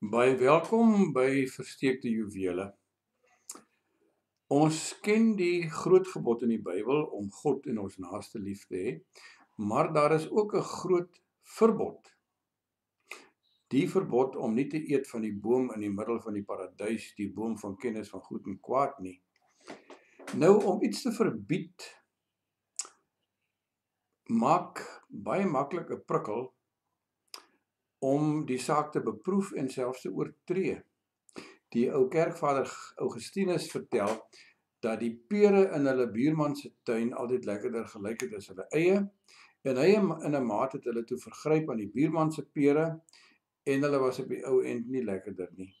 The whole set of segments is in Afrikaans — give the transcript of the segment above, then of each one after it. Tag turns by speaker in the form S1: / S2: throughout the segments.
S1: Baie welkom by Versteekte Juwele. Ons ken die groot gebod in die Bybel om God en ons naaste lief te hê, maar daar is ook 'n groot verbod. Die verbod om nie te eet van die boom in die middel van die paradys, die boom van kennis van goed en kwaad nie. Nou om iets te verbied, maak baie maklik 'n prikkel om die saak te beproef en selfs te oortree. Die ou kerkvader Augustinus vertel dat die pere in hulle buurman se tuin altyd lekkerder gelyk het as hulle eie, en hy in 'n mate het hulle toe vergryp aan die buurman se pere, en hulle was op die ou end nie lekkerder nie.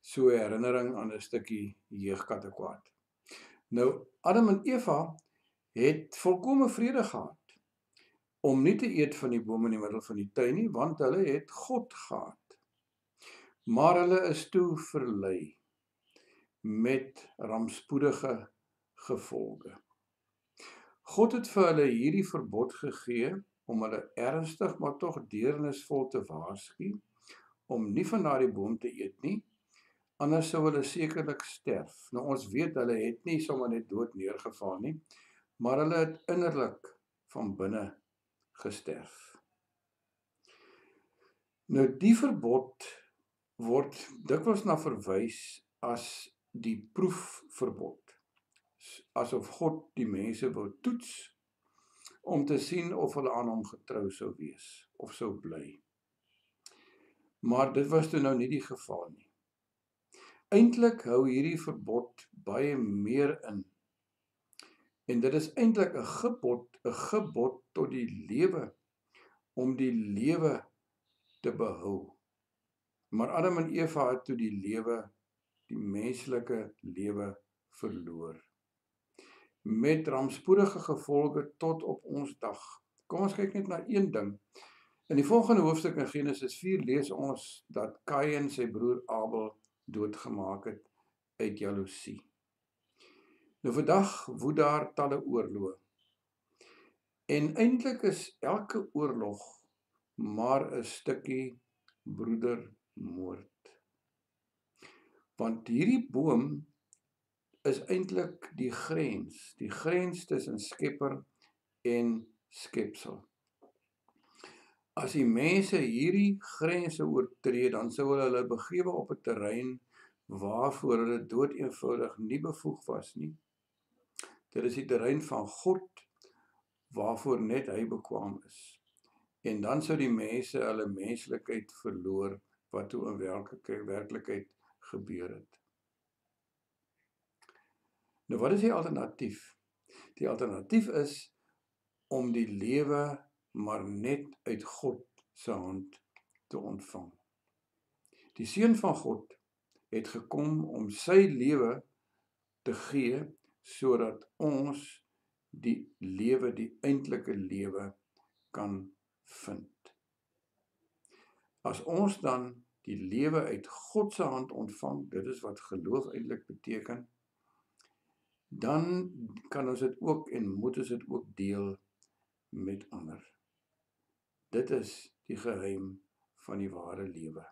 S1: So 'n herinnering aan 'n stukkie jeugkattekwaad. Nou, Adam en Eva het volkome vrede gehad om nie te eet van die boom in die middel van die tuin nie, want hulle het God gehad. Maar hulle is toe verlei met rampspoedige gevolge. God het vir hulle hierdie verbod gegee om hulle ernstig maar tog deernisvol te waarsku om nie van daardie boom te eet nie, anders sou hulle sekerlik sterf. Nou ons weet hulle het nie sommer net dood neergeval nie, maar hulle het innerlik van binne gesterf. Nou die verbod word dikwels na verwys as die proefverbod, asof God die mense wou toets om te sien of hulle aan hom getrou sou wees of sou bly. Maar dit was toe nou nie die geval nie. Eintlik hou hierdie verbod baie meer in. En dit is eintlik 'n gebod tot die lewe, om die lewe te behou. Maar Adam en Eva het toe die menslike lewe verloor, met rampspoedige gevolge tot op ons dag. Kom ons kyk net na een ding. In die volgende hoofstuk in Genesis 4 lees ons dat Kain sy broer Abel doodgemaak het uit jaloesie. Nou vandag woed daar talle oorloë. En eintlik is elke oorlog maar 'n stukkie broedermoord. Want hierdie boom is eintlik die grens tussen Skepper en skepsel. As die mense hierdie grense oortree, dan sou hulle begewe op 'n terrein waarvoor hulle doodeenvoudig nie bevoeg was nie. Dit is die terrein van God, waarvoor net hy bekwaam is. En dan sou die mense hulle menslikheid verloor, wat toe in werklikheid gebeur het. Nou wat is die alternatief? Die alternatief is om die lewe maar net uit God se hand te ontvang. Die Seun van God het gekom om sy lewe te gee, sodat ons die lewe, die eintlike lewe, kan vind. As ons dan die lewe uit God se hand ontvang, dit is wat geloof eintlik beteken, dan kan ons dit ook en moet ons dit ook deel met ander. Dit is die geheim van die ware lewe.